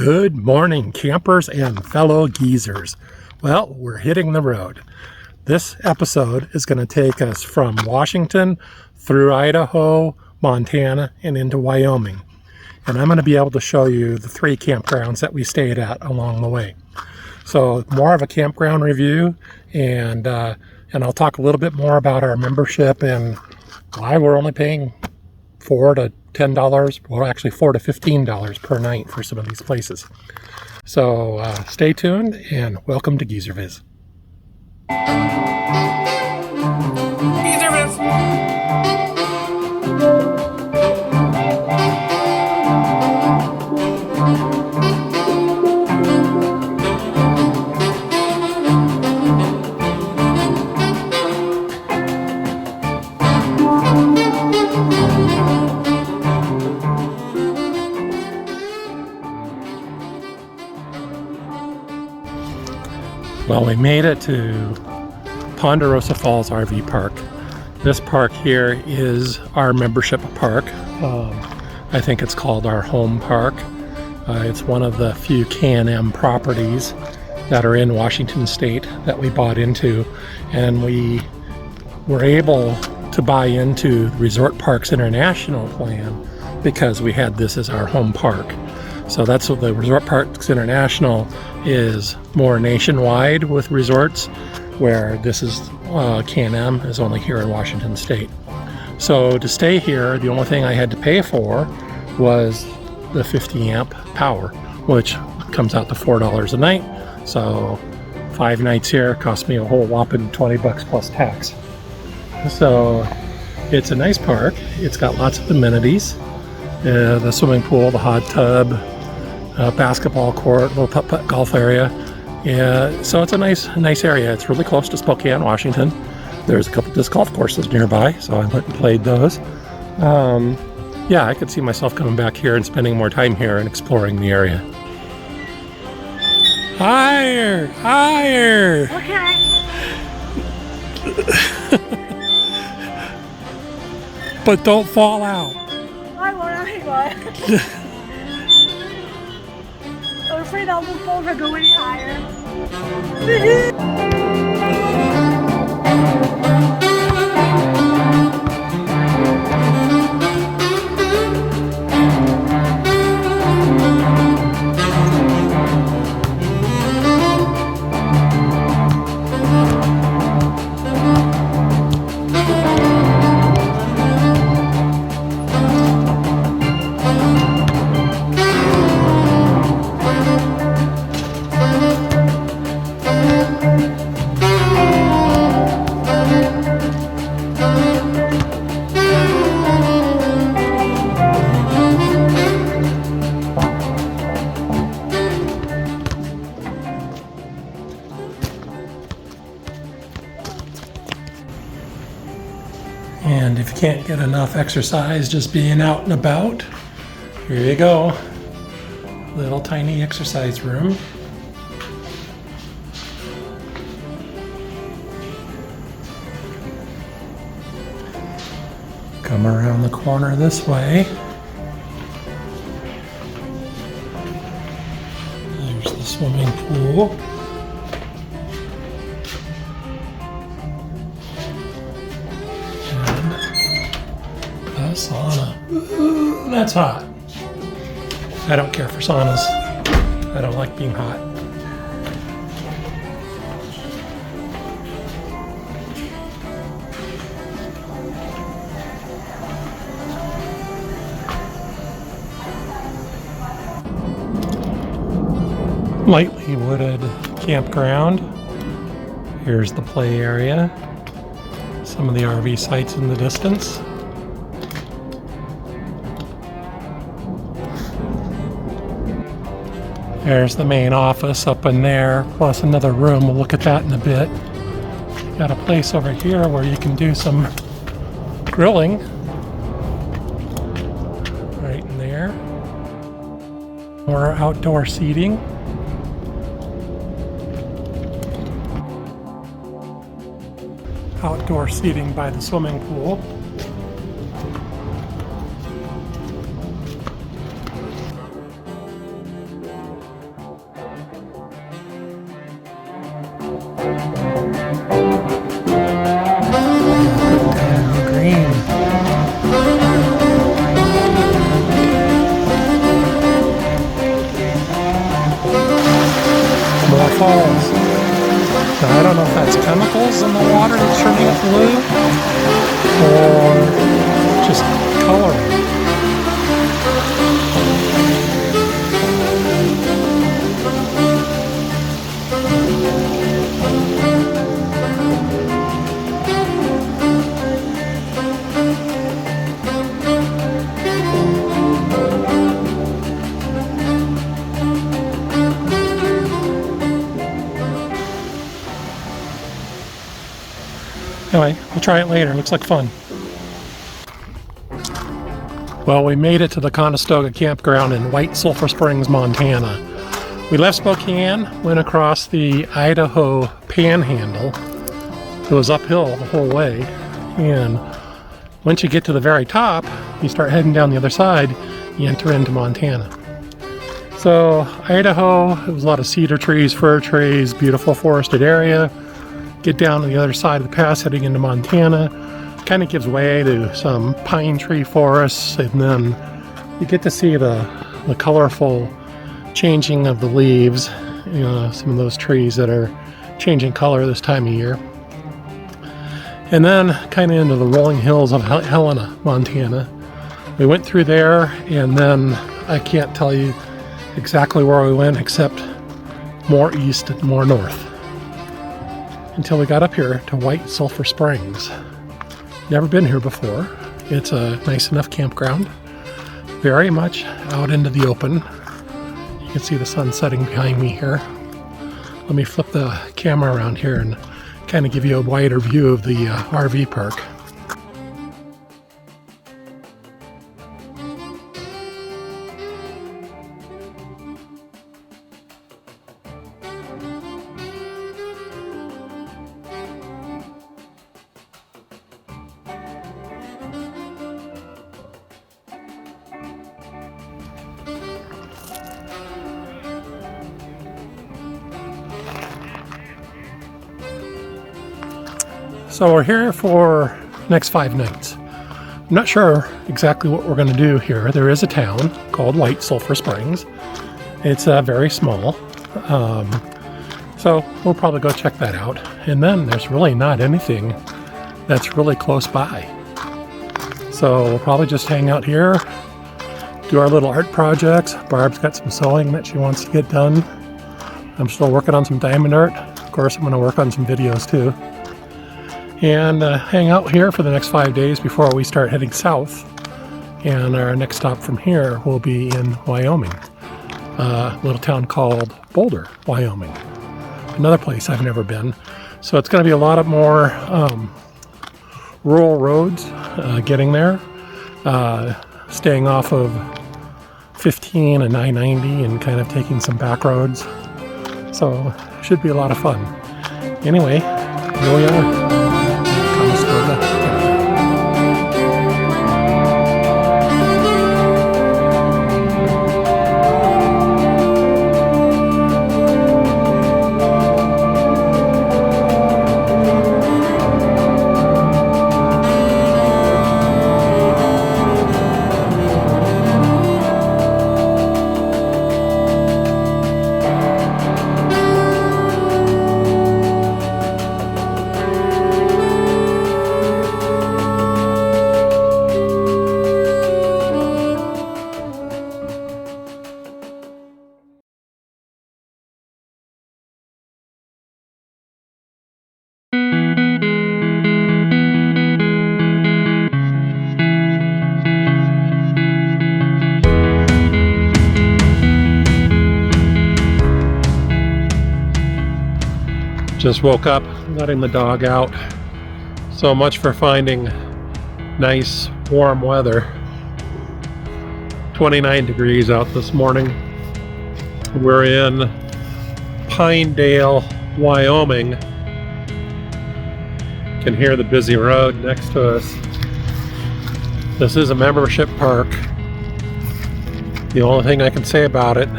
Good morning, campers and fellow geezers. Well, we're hitting the road. This episode is going to take us from Washington through Idaho, Montana, and into Wyoming. And I'm going to be able to show you the 3 campgrounds that we stayed at along the way. So more of a campground review, and I'll talk a little bit more about our membership and why we're only paying $4 to $10, well actually $4 to $15 per night for some of these places. So stay tuned and welcome to Geezer Viz. Geezer Viz! Well, we made it to Ponderosa Falls RV Park. This park here is our membership park. I think it's called our home park. It's one of the few K&M properties that are in Washington State that we bought into, and we were able to buy into the Resort Parks International plan because we had this as our home park. So that's what the Resort Parks International is, more nationwide with resorts, where this is K&M is only here in Washington State. So to stay here, the only thing I had to pay for was the 50 amp power, which comes out to $4 a night. So 5 nights here cost me a whole whopping $20 plus tax. So it's a nice park. It's got lots of amenities. The swimming pool, the hot tub, basketball court, little putt-putt golf area. Yeah, so it's a nice area. It's really close to Spokane, Washington. There's a couple disc golf courses nearby, so I went and played those. Yeah, I could see myself coming back here and spending more time here and exploring the area. Higher! Higher! Okay. But don't fall out. I won't, hang on. I'm afraid I'll move over go any higher. And if you can't get enough exercise just being out and about, here you go. Little tiny exercise room. Come around the corner this way. There's the swimming pool. Sauna. Ooh, that's hot. I don't care for saunas. I don't like being hot. Lightly wooded campground. Here's the play area. Some of the RV sites in the distance. There's the main office up in there, plus another room. We'll look at that in a bit. Got a place over here where you can do some grilling. Right in there. More outdoor seating. Outdoor seating by the swimming pool. falls. Now, I don't know if that's chemicals in the water that's turning it blue or just coloring. Anyway, we'll try it later. Looks like fun. Well, we made it to the Conestoga campground in White Sulphur Springs, Montana. We left Spokane, went across the Idaho Panhandle. It was uphill the whole way, and once you get to the very top, you start heading down the other side, you enter into Montana. So Idaho, it was a lot of cedar trees, fir trees, beautiful forested area. Get down to the other side of the pass heading into Montana. Kind of gives way to some pine tree forests, and then you get to see the colorful changing of the leaves. You know, some of those trees that are changing color this time of year. And then kind of into the rolling hills of Helena, Montana. We went through there, and then I can't tell you exactly where we went except more east and more north, until we got up here to White Sulphur Springs. Never been here before. It's a nice enough campground, very much out into the open. You can see the sun setting behind me here. Let me flip the camera around here and kind of give you a wider view of the RV park. So we're here for next 5 nights. I'm not sure exactly what we're going to do here. There is a town called White Sulphur Springs. It's very small. So we'll probably go check that out. And then there's really not anything that's really close by. So we'll probably just hang out here, do our little art projects. Barb's got some sewing that she wants to get done. I'm still working on some diamond art. Of course, I'm going to work on some videos too. And hang out here for the next 5 days before we start heading south. And our next stop from here will be in Wyoming, a little town called Boulder, Wyoming. Another place I've never been. So it's going to be a lot of more rural roads getting there, staying off of 15 and 990 and kind of taking some back roads. So should be a lot of fun. Anyway, here we are. Just woke up, letting the dog out. So much for finding nice warm weather. 29 degrees out this morning. We're in Pinedale, Wyoming. You can hear the busy road next to us. This is a membership park. The only thing I can say about it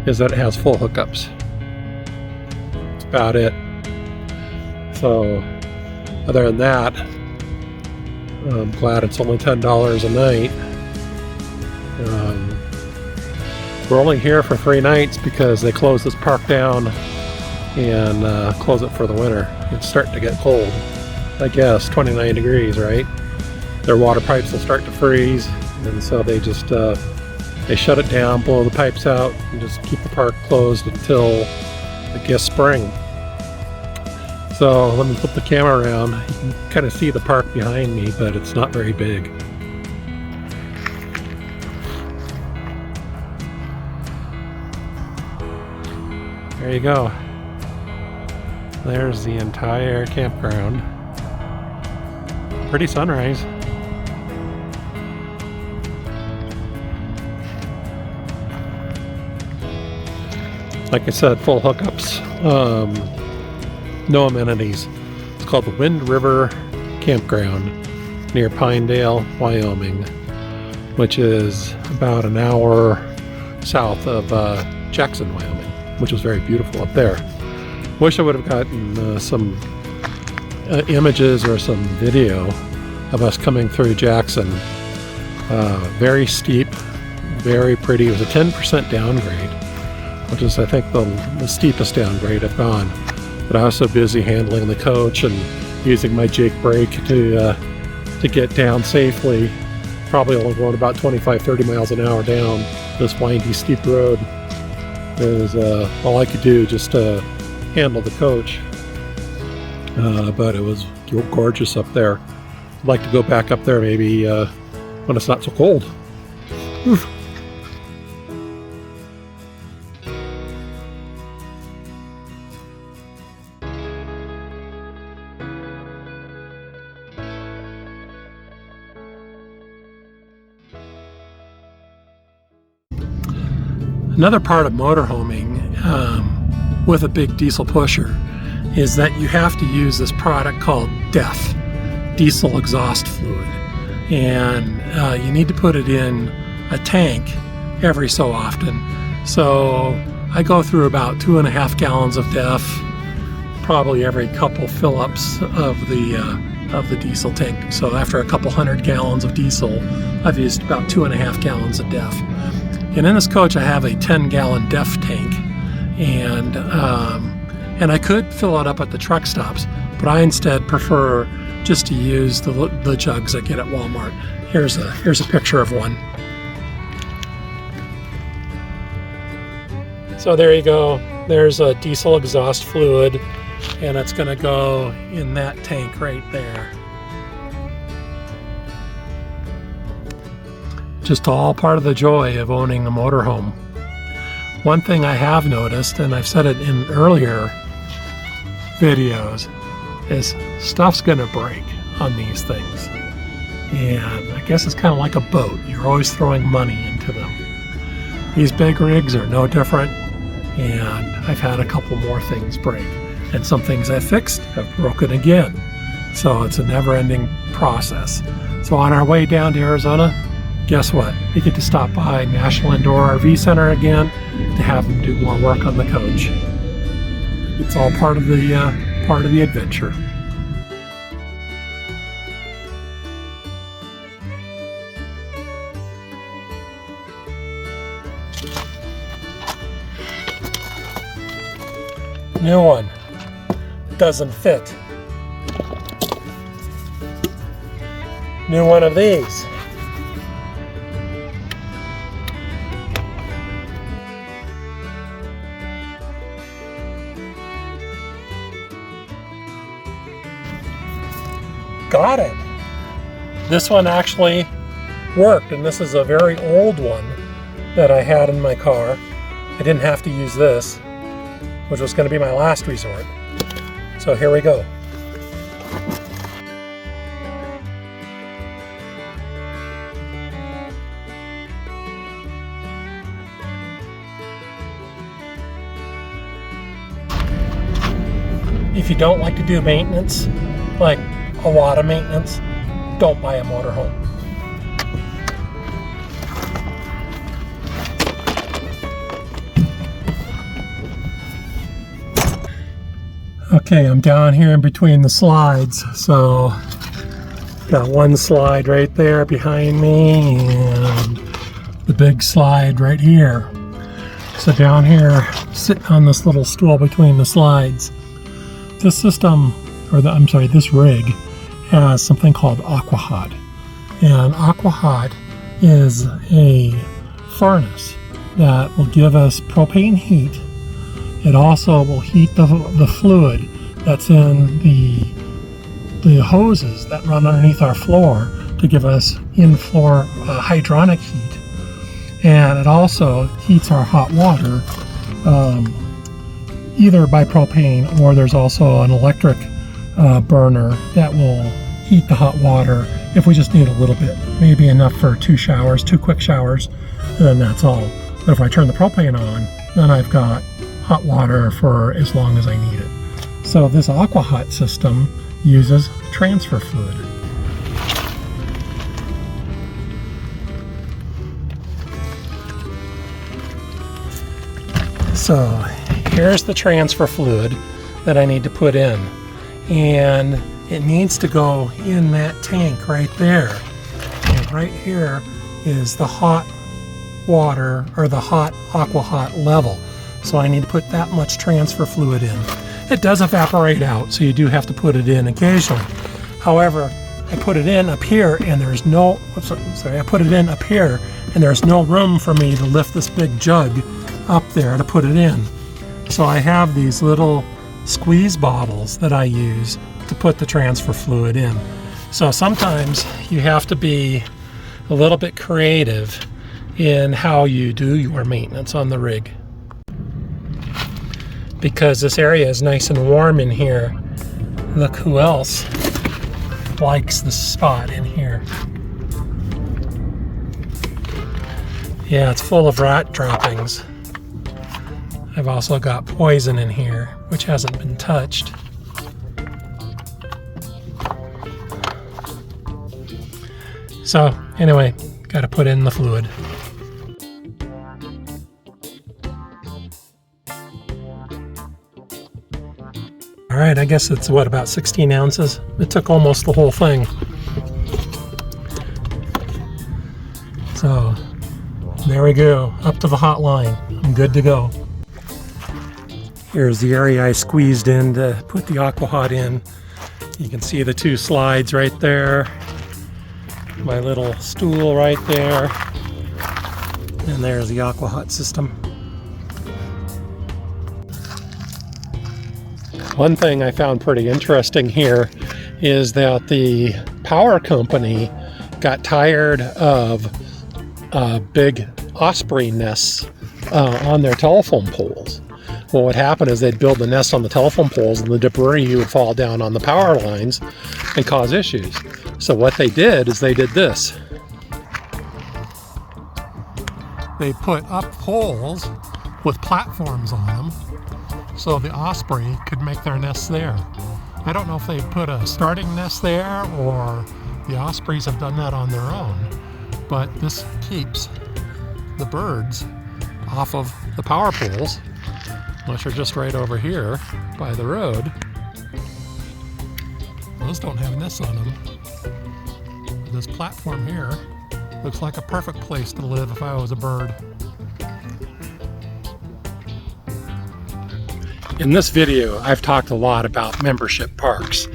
is that it has full hookups. That's about it. So, other than that, I'm glad it's only $10 a night. We're only here for 3 nights because they closed this park down and close it for the winter. It's starting to get cold. I guess 29 degrees, right? Their water pipes will start to freeze, and so they just they shut it down, blow the pipes out, and just keep the park closed until I guess spring. So let me flip the camera around. You can kind of see the park behind me, but it's not very big. There you go. There's the entire campground. Pretty sunrise. Like I said, full hookups. No amenities. It's called the Wind River Campground near Pinedale, Wyoming, which is about an hour south of Jackson, Wyoming, which was very beautiful up there. Wish I would have gotten some images or some video of us coming through Jackson. Very steep, very pretty. It was a 10% downgrade, which is, I think, the steepest downgrade I've gone. But I was so busy handling the coach and using my Jake brake to get down safely, probably only going about 25-30 miles an hour down this windy, steep road. Is all I could do just to handle the coach. But it was gorgeous up there. I'd like to go back up there maybe when it's not so cold. Oof. Another part of motorhoming with a big diesel pusher is that you have to use this product called DEF, diesel exhaust fluid, and you need to put it in a tank every so often. So I go through about 2.5 gallons of DEF probably every couple fill-ups of the diesel tank. So after a couple 100 gallons of diesel, I've used about 2.5 gallons of DEF. And in this coach I have a 10-gallon DEF tank, and I could fill it up at the truck stops, but I instead prefer just to use the jugs I get at Walmart. Here's a picture of one. So there you go. There's a diesel exhaust fluid, and it's going to go in that tank right there. Just all part of the joy of owning a motorhome. One thing I have noticed, and I've said it in earlier videos, is stuff's gonna break on these things. And I guess it's kind of like a boat. You're always throwing money into them. These big rigs are no different, and I've had a couple more things break. And some things I fixed have broken again. So it's a never-ending process. So on our way down to Arizona, guess what? We get to stop by National Indoor RV Center again to have them do more work on the coach. It's all part of the adventure. New one. Doesn't fit. New one of these. Got it. This one actually worked, and this is a very old one that I had in my car. I didn't have to use this, which was going to be my last resort. So here we go. If you don't like to do maintenance, like a lot of maintenance, don't buy a motorhome. Okay, I'm down here in between the slides, so got one slide right there behind me and the big slide right here. So down here, sitting on this little stool between the slides, this system, this rig has something called Aqua Hot. And Aqua Hot is a furnace that will give us propane heat. It also will heat the fluid that's in the hoses that run underneath our floor to give us in-floor hydronic heat. And it also heats our hot water either by propane, or there's also an electric burner that will heat the hot water if we just need a little bit, maybe enough for 2 quick showers, and then that's all. But if I turn the propane on, then I've got hot water for as long as I need it. So this Aqua Hot system uses transfer fluid. So here's the transfer fluid that I need to put in, and it needs to go in that tank right there. And right here is the hot water, or the hot Aqua Hot level. So I need to put that much transfer fluid in. It does evaporate out, so you do have to put it in occasionally. However, I put it in up here, and there's no, I put it in up here, and there's no room for me to lift this big jug up there to put it in. So I have these little squeeze bottles that I use to put the transfer fluid in. So sometimes you have to be a little bit creative in how you do your maintenance on the rig. Because this area is nice and warm in here, look who else likes the spot in here. Yeah, it's full of rat droppings. I've also got poison in here, which hasn't been touched. So anyway, got to put in the fluid. All right, I guess it's what, about 16 ounces? It took almost the whole thing. So there we go, up to the hot line. I'm good to go. Here's the area I squeezed in to put the Aqua Hot in. You can see the 2 slides right there. My little stool right there. And there's the Aqua Hot system. One thing I found pretty interesting here is that the power company got tired of big osprey nests on their telephone poles. Well, what happened is they'd build the nest on the telephone poles, and the debris would fall down on the power lines and cause issues. So what they did is they did this. They put up poles with platforms on them so the osprey could make their nests there. I don't know if they put a starting nest there or the ospreys have done that on their own, but this keeps the birds off of the power poles, unless you're just right over here by the road. Those don't have nests on them. This platform here looks like a perfect place to live if I was a bird. In this video, I've talked a lot about membership parks,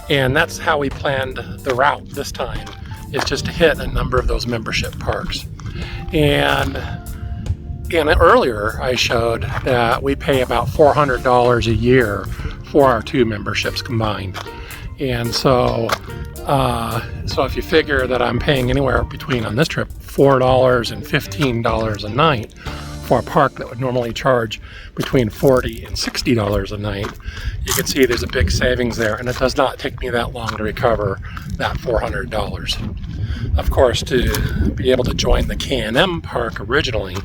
and that's how we planned the route this time, is just to hit a number of those membership parks. And earlier I showed that we pay about $400 a year for our 2 memberships combined. And so if you figure that I'm paying anywhere between, on this trip, $4 and $15 a night for a park that would normally charge between $40 and $60 a night, you can see there's a big savings there, and it does not take me that long to recover that $400. Of course, to be able to join the K&M park originally,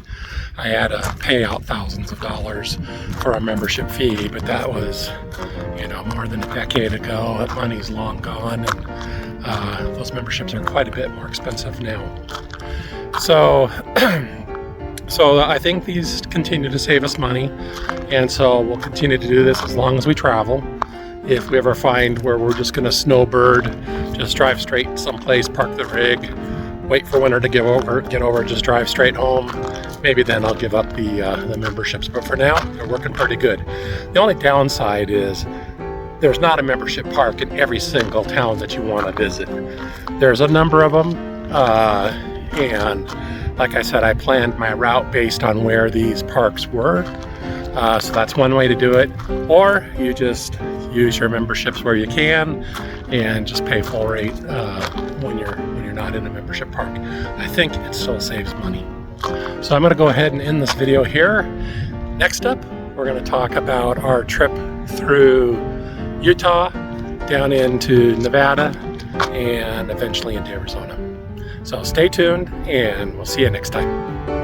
I had to pay out thousands of dollars for a membership fee, but that was, more than a decade ago. That money's long gone, and those memberships are quite a bit more expensive now. So I think these continue to save us money, and so we'll continue to do this as long as we travel. If we ever find where we're just going to snowbird, just drive straight someplace, park the rig, wait for winter to get over, just drive straight home. Maybe then I'll give up the memberships, but for now they're working pretty good. The only downside is there's not a membership park in every single town that you want to visit. There's a number of them, and like I said, I planned my route based on where these parks were. So that's one way to do it, or you just use your memberships where you can and just pay full rate when you're not in a membership park. I think it still saves money. So I'm going to go ahead and end this video here. Next up, we're going to talk about our trip through Utah, down into Nevada, and eventually into Arizona. So stay tuned, and we'll see you next time.